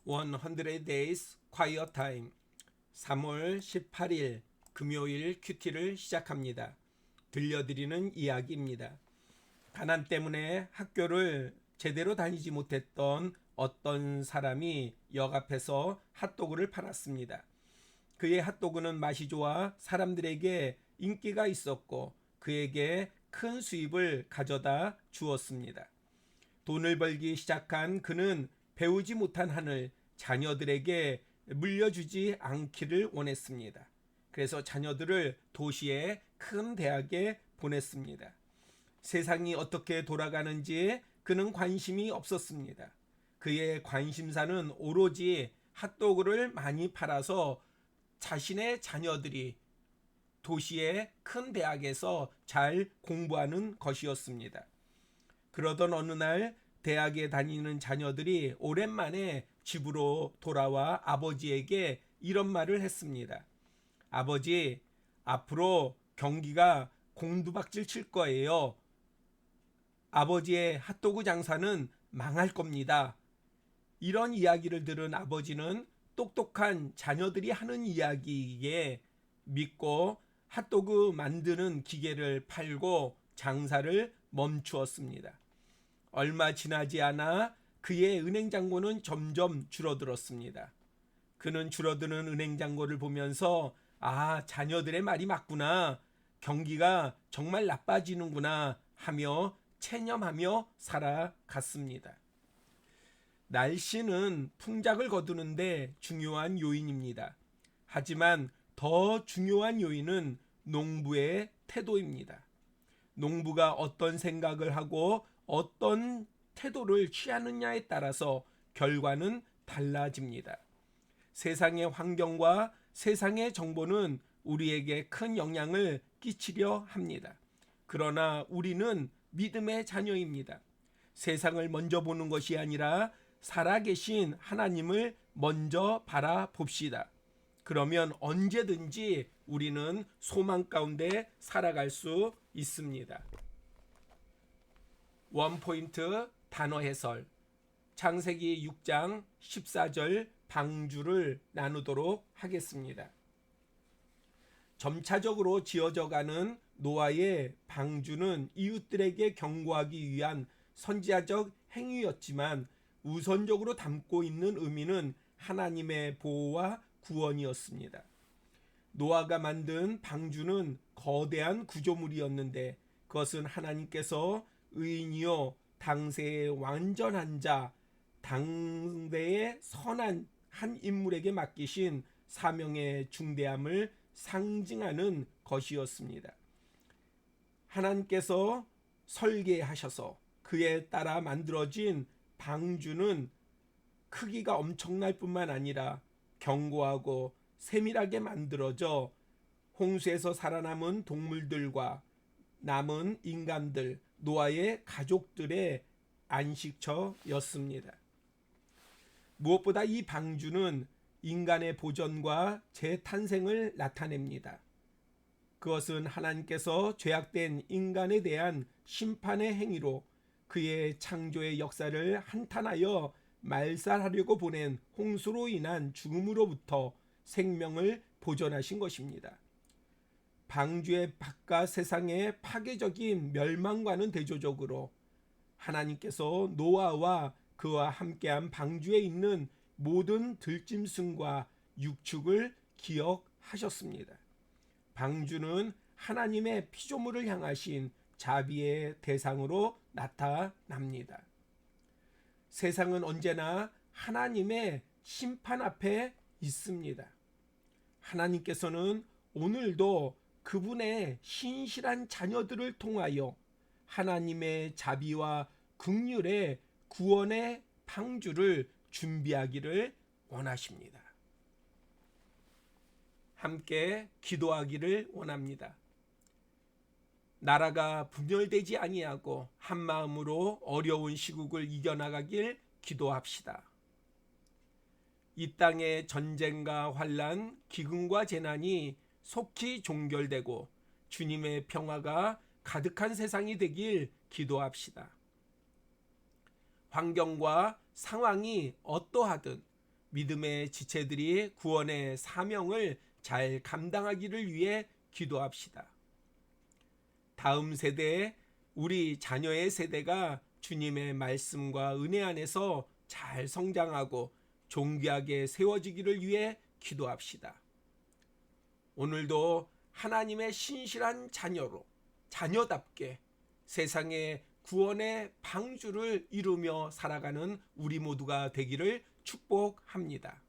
100 Days Quiet Time 3월 18일 금요일 큐티를 시작합니다. 들려드리는 이야기입니다. 가난 때문에 학교를 제대로 다니지 못했던 어떤 사람이 역 앞에서 핫도그를 팔았습니다. 그의 핫도그는 맛이 좋아 사람들에게 인기가 있었고 그에게 큰 수입을 가져다 주었습니다. 돈을 벌기 시작한 그는 배우지 못한 한을 자녀들에게 물려주지 않기를 원했습니다. 그래서 자녀들을 도시의 큰 대학에 보냈습니다. 세상이 어떻게 돌아가는지 그는 관심이 없었습니다. 그의 관심사는 오로지 핫도그를 많이 팔아서 자신의 자녀들이 도시의 큰 대학에서 잘 공부하는 것이었습니다. 그러던 어느 날 대학에 다니는 자녀들이 오랜만에 집으로 돌아와 아버지에게 이런 말을 했습니다. 아버지, 앞으로 경기가 곤두박질 칠 거예요. 아버지의 핫도그 장사는 망할 겁니다. 이런 이야기를 들은 아버지는 똑똑한 자녀들이 하는 이야기에 믿고 핫도그 만드는 기계를 팔고 장사를 멈추었습니다. 얼마 지나지 않아 그의 은행 잔고는 점점 줄어들었습니다. 그는 줄어드는 은행 잔고를 보면서 자녀들의 말이 맞구나. 경기가 정말 나빠지는구나 하며 체념하며 살아갔습니다. 날씨는 풍작을 거두는데 중요한 요인입니다. 하지만 더 중요한 요인은 농부의 태도입니다. 농부가 어떤 생각을 하고 어떤 태도를 취하느냐에 따라서 결과는 달라집니다. 세상의 환경과 세상의 정보는 우리에게 큰 영향을 끼치려 합니다. 그러나 우리는 믿음의 자녀입니다. 세상을 먼저 보는 것이 아니라 살아계신 하나님을 먼저 바라봅시다. 그러면 언제든지 우리는 소망 가운데 살아갈 수 있습니다. 원포인트 단어 해설 창세기 6장 14절 방주를 나누도록 하겠습니다. 점차적으로 지어져가는 노아의 방주는 이웃들에게 경고하기 위한 선지자적 행위였지만 우선적으로 담고 있는 의미는 하나님의 보호와 구원이었습니다. 노아가 만든 방주는 거대한 구조물이었는데 그것은 하나님께서 의인이요 당세의 완전한 자, 당대의 선한 한 인물에게 맡기신 사명의 중대함을 상징하는 것이었습니다. 하나님께서 설계하셔서 그에 따라 만들어진 방주는 크기가 엄청날 뿐만 아니라 견고하고 세밀하게 만들어져 홍수에서 살아남은 동물들과 남은 인간들, 노아의 가족들의 안식처였습니다. 무엇보다 이 방주는 인간의 보전과 재탄생을 나타냅니다. 그것은 하나님께서 죄악된 인간에 대한 심판의 행위로 그의 창조의 역사를 한탄하여 말살하려고 보낸 홍수로 인한 죽음으로부터 생명을 보존하신 것입니다. 방주의 바깥 세상의 파괴적인 멸망과는 대조적으로 하나님께서 노아와 그와 함께한 방주에 있는 모든 들짐승과 육축을 기억하셨습니다. 방주는 하나님의 피조물을 향하신 자비의 대상으로 나타납니다. 세상은 언제나 하나님의 심판 앞에 있습니다. 하나님께서는 오늘도 그분의 신실한 자녀들을 통하여 하나님의 자비와 긍휼의 구원의 방주를 준비하기를 원하십니다. 함께 기도하기를 원합니다. 나라가 분열되지 아니하고 한마음으로 어려운 시국을 이겨나가길 기도합시다. 이 땅의 전쟁과 환난, 기근과 재난이 속히 종결되고 주님의 평화가 가득한 세상이 되길 기도합시다. 환경과 상황이 어떠하든 믿음의 지체들이 구원의 사명을 잘 감당하기를 위해 기도합시다. 다음 세대에 우리 자녀의 세대가 주님의 말씀과 은혜 안에서 잘 성장하고 존귀하게 세워지기를 위해 기도합시다. 오늘도 하나님의 신실한 자녀답게 세상의 구원의 방주를 이루며 살아가는 우리 모두가 되기를 축복합니다.